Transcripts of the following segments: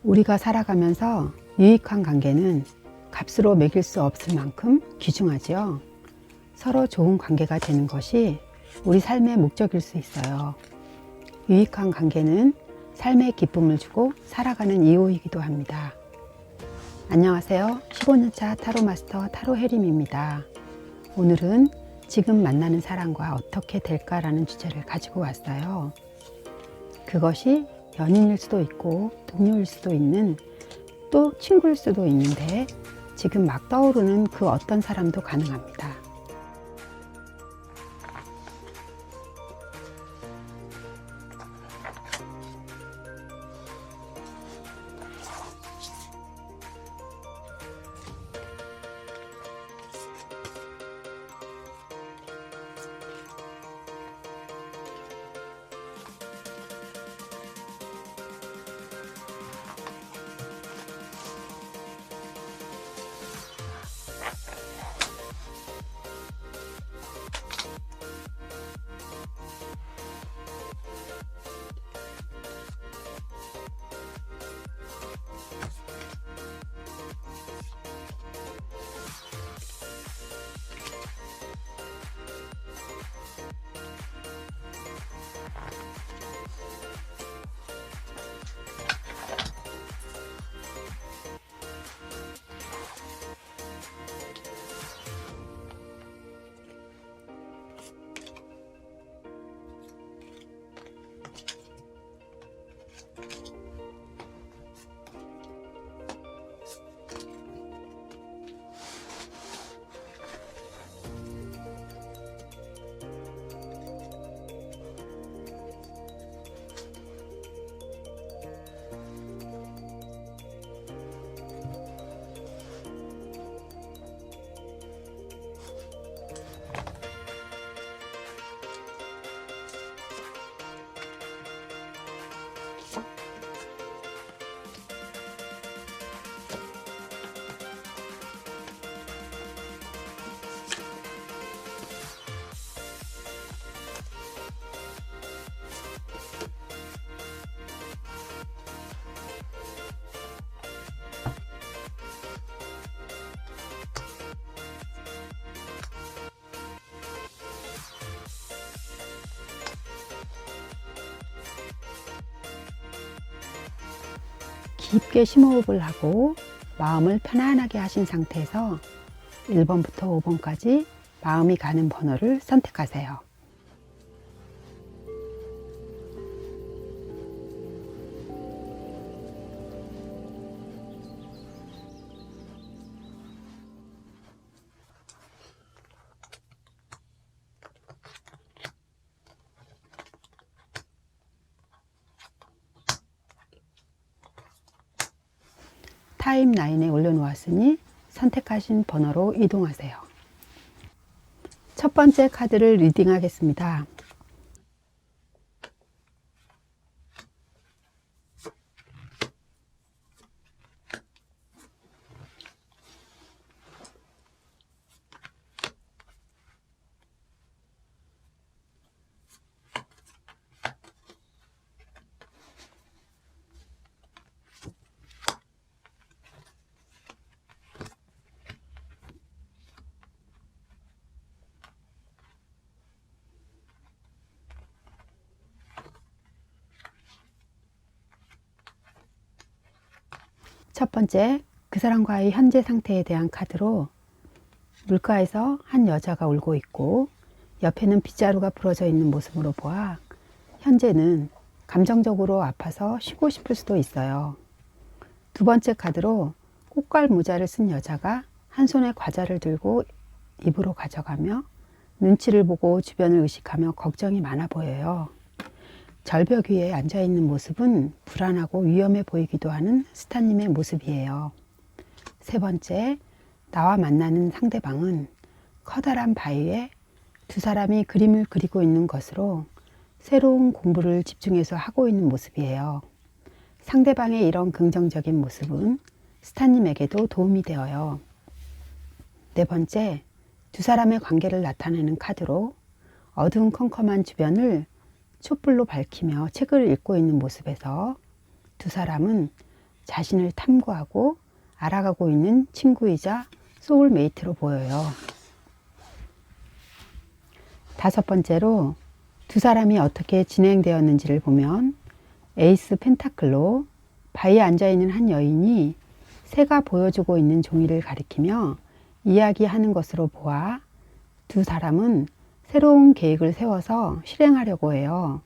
우리가 살아가면서 유익한 관계는 값으로 매길 수 없을 만큼 귀중하지요. 서로 좋은 관계가 되는 것이 우리 삶의 목적일 수 있어요. 유익한 관계는 삶의 기쁨을 주고 살아가는 이유이기도 합니다. 안녕하세요. 15년차 타로 마스터 타로 해림입니다. 오늘은 지금 만나는 사람과 어떻게 될까라는 주제를 가지고 왔어요. 그것이 연인일 수도 있고 동료일 수도 있는 또 친구일 수도 있는데 지금 막 떠오르는 그 어떤 사람도 가능합니다. 깊게 심호흡을 하고 마음을 편안하게 하신 상태에서 1번부터 5번까지 마음이 가는 번호를 선택하세요. 타임라인에 올려놓았으니 선택하신 번호로 이동하세요. 첫 번째 카드를 리딩하겠습니다. 첫 번째, 그 사람과의 현재 상태에 대한 카드로 물가에서 한 여자가 울고 있고 옆에는 빗자루가 부러져 있는 모습으로 보아 현재는 감정적으로 아파서 쉬고 싶을 수도 있어요. 두 번째 카드로 꽃갈 모자를 쓴 여자가 한 손에 과자를 들고 입으로 가져가며 눈치를 보고 주변을 의식하며 걱정이 많아 보여요. 절벽 위에 앉아있는 모습은 불안하고 위험해 보이기도 하는 스타님의 모습이에요. 세 번째, 나와 만나는 상대방은 커다란 바위에 두 사람이 그림을 그리고 있는 것으로 새로운 공부를 집중해서 하고 있는 모습이에요. 상대방의 이런 긍정적인 모습은 스타님에게도 도움이 되어요. 네 번째, 두 사람의 관계를 나타내는 카드로 어두운 컴컴한 주변을 촛불로 밝히며 책을 읽고 있는 모습에서 두 사람은 자신을 탐구하고 알아가고 있는 친구이자 소울메이트로 보여요. 다섯 번째로 두 사람이 어떻게 진행되었는지를 보면 에이스 펜타클로 바위에 앉아있는 한 여인이 새가 보여주고 있는 종이를 가리키며 이야기하는 것으로 보아 두 사람은 새로운 계획을 세워서 실행하려고 해요.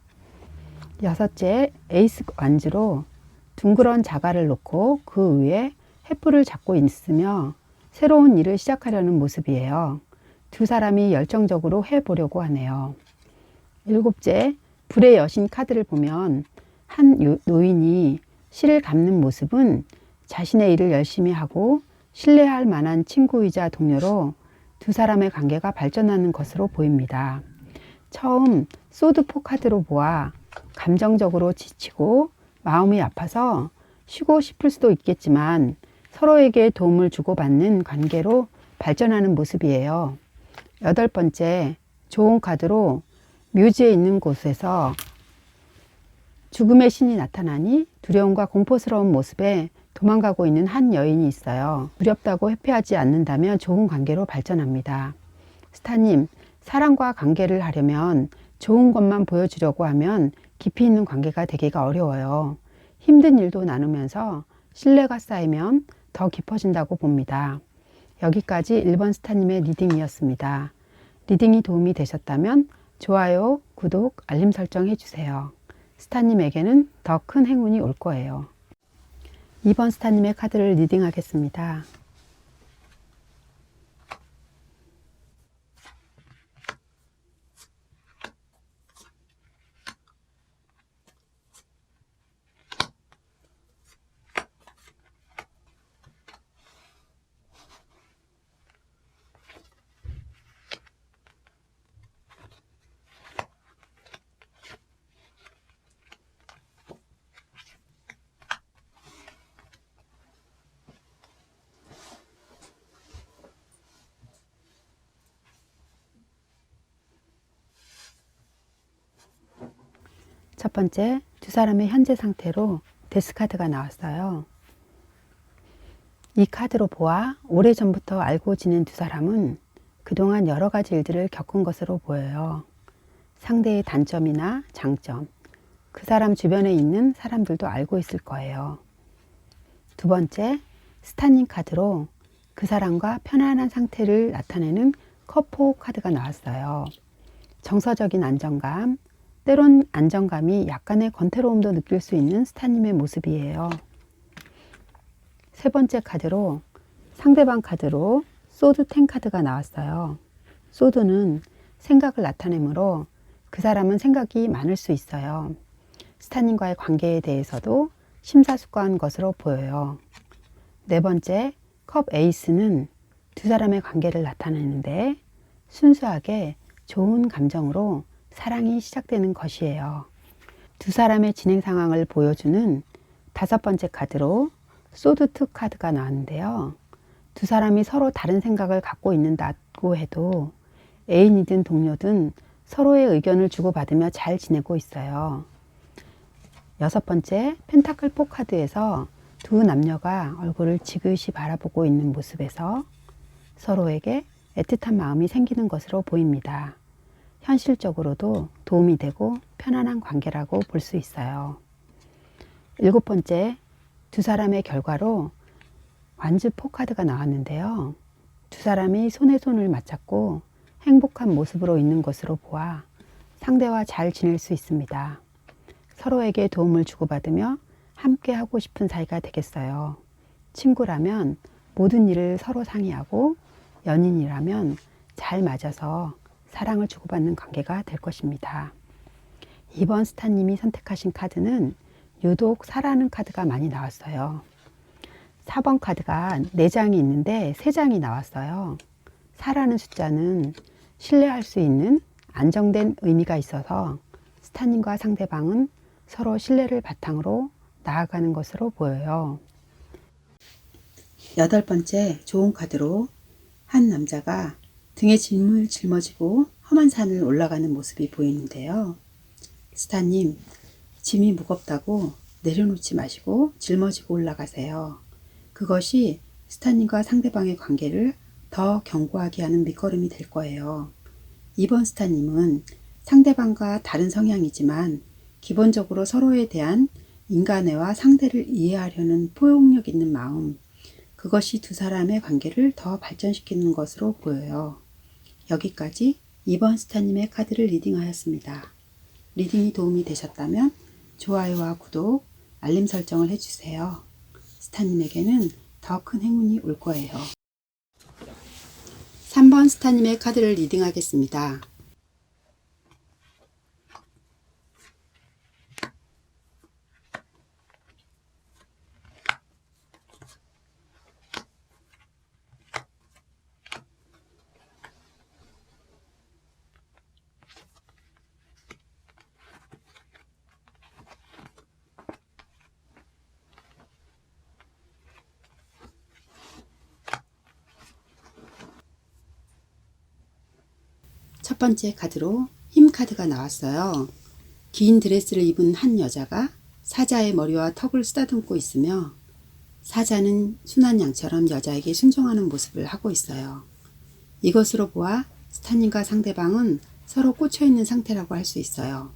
여섯째, 에이스 완즈로 둥그런 자갈을 놓고 그 위에 횃불을 잡고 있으며 새로운 일을 시작하려는 모습이에요. 두 사람이 열정적으로 해보려고 하네요. 일곱째, 불의 여신 카드를 보면 한 노인이 실을 감는 모습은 자신의 일을 열심히 하고 신뢰할 만한 친구이자 동료로 두 사람의 관계가 발전하는 것으로 보입니다. 처음 소드4 카드로 보아 감정적으로 지치고 마음이 아파서 쉬고 싶을 수도 있겠지만 서로에게 도움을 주고받는 관계로 발전하는 모습이에요. 여덟 번째, 좋은 카드로 묘지에 있는 곳에서 죽음의 신이 나타나니 두려움과 공포스러운 모습에 도망가고 있는 한 여인이 있어요. 두렵다고 회피하지 않는다면 좋은 관계로 발전합니다. 스타님, 사랑과 관계를 하려면 좋은 것만 보여주려고 하면 깊이 있는 관계가 되기가 어려워요. 힘든 일도 나누면서 신뢰가 쌓이면 더 깊어진다고 봅니다. 여기까지 1번 스타님의 리딩이었습니다. 리딩이 도움이 되셨다면 좋아요, 구독, 알림 설정 해주세요. 스타님에게는 더 큰 행운이 올 거예요. 2번 스타님의 카드를 리딩하겠습니다. 첫 번째, 두 사람의 현재 상태로 데스 카드가 나왔어요. 이 카드로 보아 오래전부터 알고 지낸 두 사람은 그동안 여러 가지 일들을 겪은 것으로 보여요. 상대의 단점이나 장점, 그 사람 주변에 있는 사람들도 알고 있을 거예요. 두 번째, 스타님 카드로 그 사람과 편안한 상태를 나타내는 컵4 카드가 나왔어요. 정서적인 안정감, 때론 안정감이 약간의 권태로움도 느낄 수 있는 스타님의 모습이에요. 세 번째 카드로 상대방 카드로 소드 10 카드가 나왔어요. 소드는 생각을 나타내므로 그 사람은 생각이 많을 수 있어요. 스타님과의 관계에 대해서도 심사숙고한 것으로 보여요. 네 번째 컵 에이스는 두 사람의 관계를 나타내는데 순수하게 좋은 감정으로 사랑이 시작되는 것이에요. 두 사람의 진행 상황을 보여주는 다섯 번째 카드로 소드2 카드가 나왔는데요. 두 사람이 서로 다른 생각을 갖고 있는다고 해도 애인이든 동료든 서로의 의견을 주고받으며 잘 지내고 있어요. 여섯 번째 펜타클 4 카드에서 두 남녀가 얼굴을 지그시 바라보고 있는 모습에서 서로에게 애틋한 마음이 생기는 것으로 보입니다. 현실적으로도 도움이 되고 편안한 관계라고 볼 수 있어요. 일곱 번째, 두 사람의 결과로 완즈 4 카드가 나왔는데요. 두 사람이 손에 손을 맞잡고 행복한 모습으로 있는 것으로 보아 상대와 잘 지낼 수 있습니다. 서로에게 도움을 주고받으며 함께 하고 싶은 사이가 되겠어요. 친구라면 모든 일을 서로 상의하고 연인이라면 잘 맞아서 사랑을 주고받는 관계가 될 것입니다. 2번 스타님이 선택하신 카드는 유독 사라는 카드가 많이 나왔어요. 4번 카드가 4장이 있는데 3장이 나왔어요. 사라는 숫자는 신뢰할 수 있는 안정된 의미가 있어서 스타님과 상대방은 서로 신뢰를 바탕으로 나아가는 것으로 보여요. 여덟 번째 좋은 카드로 한 남자가 등에 짐을 짊어지고 험한 산을 올라가는 모습이 보이는데요. 스타님, 짐이 무겁다고 내려놓지 마시고 짊어지고 올라가세요. 그것이 스타님과 상대방의 관계를 더 견고하게 하는 밑거름이 될 거예요. 2번 스타님은 상대방과 다른 성향이지만 기본적으로 서로에 대한 인간애와 상대를 이해하려는 포용력 있는 마음, 그것이 두 사람의 관계를 더 발전시키는 것으로 보여요. 여기까지 2번 스타님의 카드를 리딩하였습니다. 리딩이 도움이 되셨다면 좋아요와 구독, 알림 설정을 해주세요. 스타님에게는 더 큰 행운이 올 거예요. 3번 스타님의 카드를 리딩하겠습니다. 첫 번째 카드로 힘 카드가 나왔어요. 긴 드레스를 입은 한 여자가 사자의 머리와 턱을 쓰다듬고 있으며 사자는 순한 양처럼 여자에게 순종하는 모습을 하고 있어요. 이것으로 보아 스타님과 상대방은 서로 꽂혀있는 상태라고 할 수 있어요.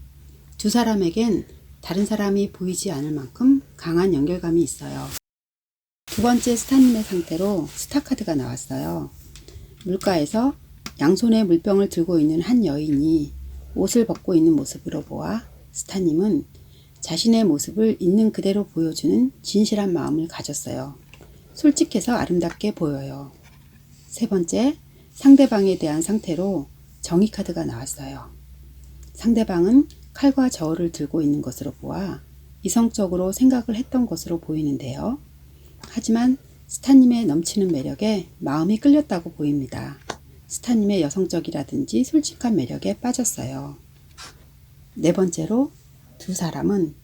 두 사람에겐 다른 사람이 보이지 않을 만큼 강한 연결감이 있어요. 두 번째 스타님의 상태로 스타 카드가 나왔어요. 물가에서 양손에 물병을 들고 있는 한 여인이 옷을 벗고 있는 모습으로 보아 스타님은 자신의 모습을 있는 그대로 보여주는 진실한 마음을 가졌어요. 솔직해서 아름답게 보여요. 세 번째, 상대방에 대한 상태로 정의 카드가 나왔어요. 상대방은 칼과 저울을 들고 있는 것으로 보아 이성적으로 생각을 했던 것으로 보이는데요. 하지만 스타님의 넘치는 매력에 마음이 끌렸다고 보입니다. 스타님의 여성적이라든지 솔직한 매력에 빠졌어요. 네 번째로 두 사람은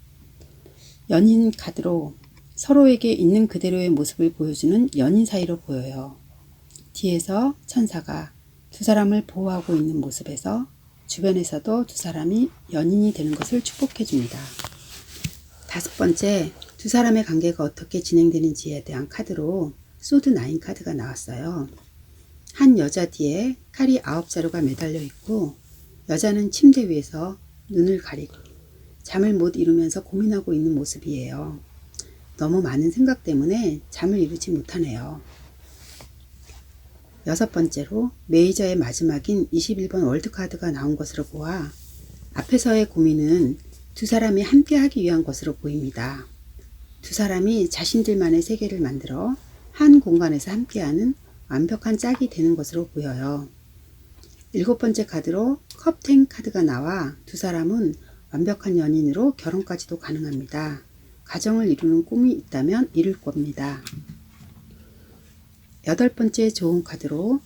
연인 카드로 서로에게 있는 그대로의 모습을 보여주는 연인 사이로 보여요. 뒤에서 천사가 두 사람을 보호하고 있는 모습에서 주변에서도 두 사람이 연인이 되는 것을 축복해 줍니다. 다섯 번째, 두 사람의 관계가 어떻게 진행되는지에 대한 카드로 소드 9 카드가 나왔어요. 한 여자 뒤에 칼이 9자루가 매달려 있고 여자는 침대 위에서 눈을 가리고 잠을 못 이루면서 고민하고 있는 모습이에요. 너무 많은 생각 때문에 잠을 이루지 못하네요. 여섯 번째로 메이저의 마지막인 21번 월드카드가 나온 것으로 보아 앞에서의 고민은 두 사람이 함께 하기 위한 것으로 보입니다. 두 사람이 자신들만의 세계를 만들어 한 공간에서 함께하는 완벽한 짝이 되는 것으로 보여요. 일곱 번째 카드로 컵10 카드가 나와 두 사람은 완벽한 연인으로 결혼까지도 가능합니다. 가정을 이루는 꿈이 있다면 이룰 겁니다. 여덟 번째 좋은 카드로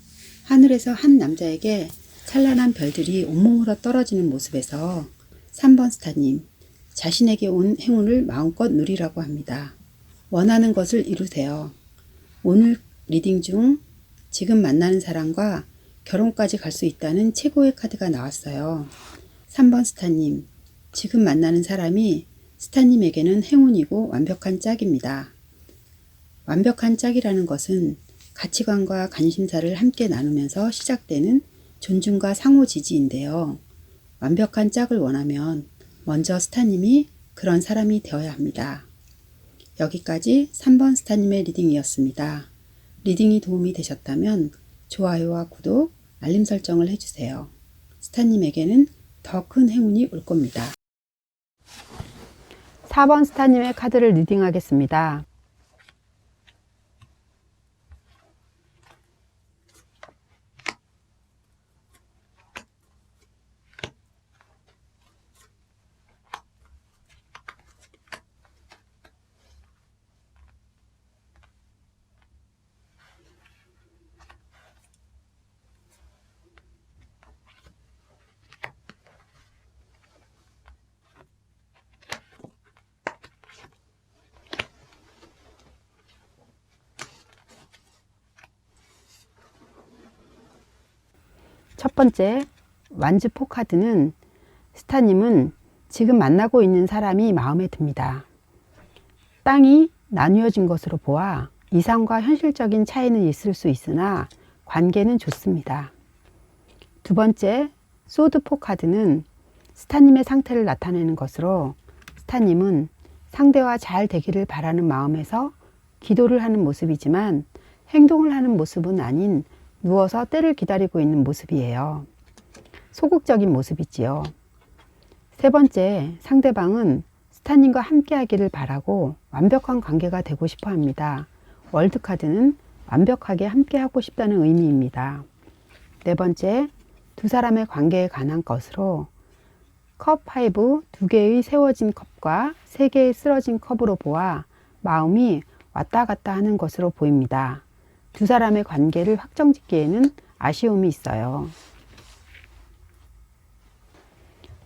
하늘에서 한 남자에게 찬란한 별들이 온몸으로 떨어지는 모습에서 3번 스타님, 자신에게 온 행운을 마음껏 누리라고 합니다. 원하는 것을 이루세요. 오늘 리딩 중 지금 만나는 사람과 결혼까지 갈 수 있다는 최고의 카드가 나왔어요. 3번 스타님, 지금 만나는 사람이 스타님에게는 행운이고 완벽한 짝입니다. 완벽한 짝이라는 것은 가치관과 관심사를 함께 나누면서 시작되는 존중과 상호 지지인데요. 완벽한 짝을 원하면 먼저 스타님이 그런 사람이 되어야 합니다. 여기까지 3번 스타님의 리딩이었습니다. 리딩이 도움이 되셨다면 좋아요와 구독, 알림 설정을 해주세요. 스타님에게는 더 큰 행운이 올 겁니다. 4번 스타님의 카드를 리딩하겠습니다. 첫 번째 완즈포 카드는 스타님은 지금 만나고 있는 사람이 마음에 듭니다. 땅이 나뉘어진 것으로 보아 이상과 현실적인 차이는 있을 수 있으나 관계는 좋습니다. 두 번째, 소드4 카드는 스타님의 상태를 나타내는 것으로 스타님은 상대와 잘 되기를 바라는 마음에서 기도를 하는 모습이지만 행동을 하는 모습은 아닌 누워서 때를 기다리고 있는 모습이에요. 소극적인 모습이지요. 세 번째, 상대방은 스타님과 함께 하기를 바라고 완벽한 관계가 되고 싶어 합니다. 월드카드는 완벽하게 함께 하고 싶다는 의미입니다. 네 번째, 두 사람의 관계에 관한 것으로 컵5, 두 개의 세워진 컵과 세 개의 쓰러진 컵으로 보아 마음이 왔다 갔다 하는 것으로 보입니다. 두 사람의 관계를 확정짓기에는 아쉬움이 있어요.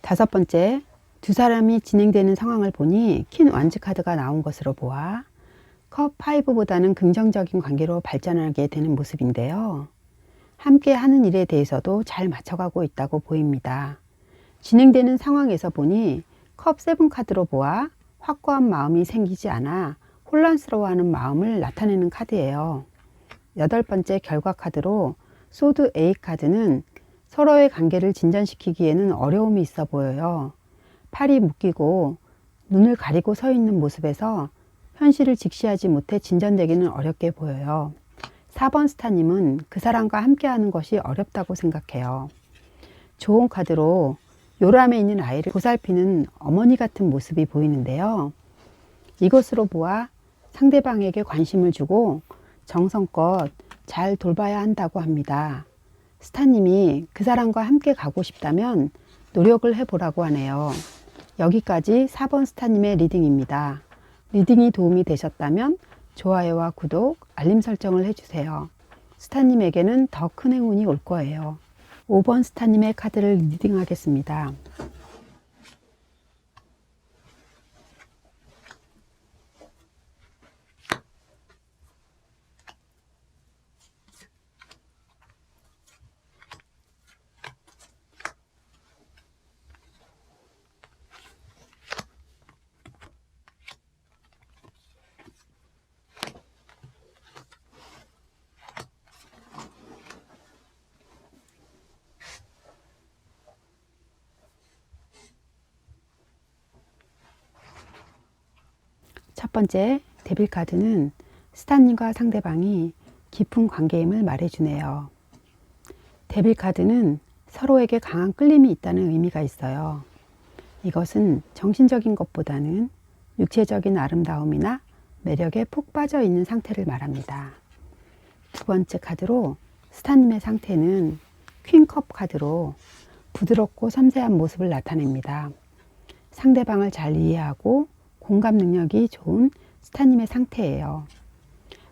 다섯 번째, 두 사람이 진행되는 상황을 보니 퀸 완즈 카드가 나온 것으로 보아 컵5보다는 긍정적인 관계로 발전하게 되는 모습인데요. 함께 하는 일에 대해서도 잘 맞춰가고 있다고 보입니다. 진행되는 상황에서 보니 컵7 카드로 보아 확고한 마음이 생기지 않아 혼란스러워하는 마음을 나타내는 카드예요. 여덟 번째 결과 카드로 소드 8 카드는 서로의 관계를 진전시키기에는 어려움이 있어 보여요. 팔이 묶이고 눈을 가리고 서 있는 모습에서 현실을 직시하지 못해 진전되기는 어렵게 보여요. 4번 스타님은 그 사람과 함께하는 것이 어렵다고 생각해요. 좋은 카드로 요람에 있는 아이를 보살피는 어머니 같은 모습이 보이는데요. 이것으로 보아 상대방에게 관심을 주고 정성껏 잘 돌봐야 한다고 합니다. 스타님이 그 사람과 함께 가고 싶다면 노력을 해보라고 하네요. 여기까지 4번 스타님의 리딩입니다. 리딩이 도움이 되셨다면 좋아요와 구독, 알림 설정을 해주세요. 스타님에게는 더 큰 행운이 올 거예요. 5번 스타님의 카드를 리딩하겠습니다. 첫 번째 데빌 카드는 스타님과 상대방이 깊은 관계임을 말해주네요. 데빌 카드는 서로에게 강한 끌림이 있다는 의미가 있어요. 이것은 정신적인 것보다는 육체적인 아름다움이나 매력에 푹 빠져 있는 상태를 말합니다. 두 번째 카드로 스타님의 상태는 퀸컵 카드로 부드럽고 섬세한 모습을 나타냅니다. 상대방을 잘 이해하고 공감 능력이 좋은 스타님의 상태예요.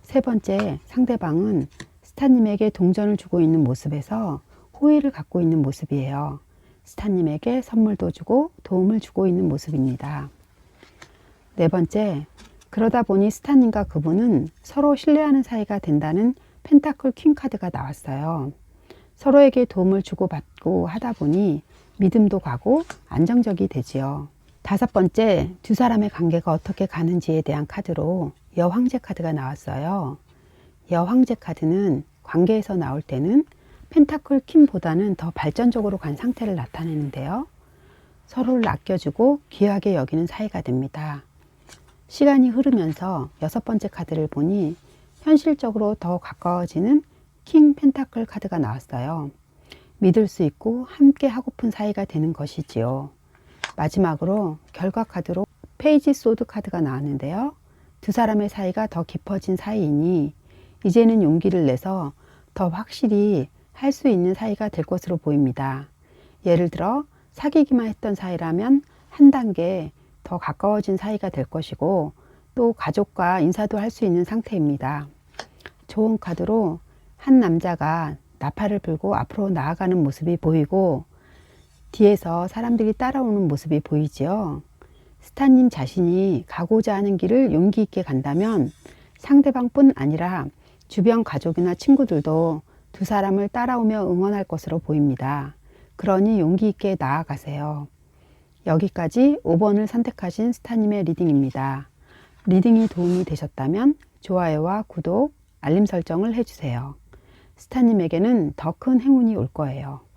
세 번째, 상대방은 스타님에게 동전을 주고 있는 모습에서 호의를 갖고 있는 모습이에요. 스타님에게 선물도 주고 도움을 주고 있는 모습입니다. 네 번째, 그러다 보니 스타님과 그분은 서로 신뢰하는 사이가 된다는 펜타클 퀸 카드가 나왔어요. 서로에게 도움을 주고받고 하다 보니 믿음도 가고 안정적이 되지요. 다섯 번째, 두 사람의 관계가 어떻게 가는지에 대한 카드로 여황제 카드가 나왔어요. 여황제 카드는 관계에서 나올 때는 펜타클 퀸보다는 더 발전적으로 간 상태를 나타내는데요. 서로를 아껴주고 귀하게 여기는 사이가 됩니다. 시간이 흐르면서 여섯 번째 카드를 보니 현실적으로 더 가까워지는 킹 펜타클 카드가 나왔어요. 믿을 수 있고 함께 하고픈 사이가 되는 것이지요. 마지막으로 결과 카드로 페이지 소드 카드가 나왔는데요. 두 사람의 사이가 더 깊어진 사이이니 이제는 용기를 내서 더 확실히 할 수 있는 사이가 될 것으로 보입니다. 예를 들어 사귀기만 했던 사이라면 한 단계 더 가까워진 사이가 될 것이고 또 가족과 인사도 할 수 있는 상태입니다. 좋은 카드로 한 남자가 나팔을 불고 앞으로 나아가는 모습이 보이고 뒤에서 사람들이 따라오는 모습이 보이지요. 스타님 자신이 가고자 하는 길을 용기 있게 간다면 상대방뿐 아니라 주변 가족이나 친구들도 두 사람을 따라오며 응원할 것으로 보입니다. 그러니 용기 있게 나아가세요. 여기까지 5번을 선택하신 스타님의 리딩입니다. 리딩이 도움이 되셨다면 좋아요와 구독, 알림 설정을 해주세요. 스타님에게는 더 큰 행운이 올 거예요.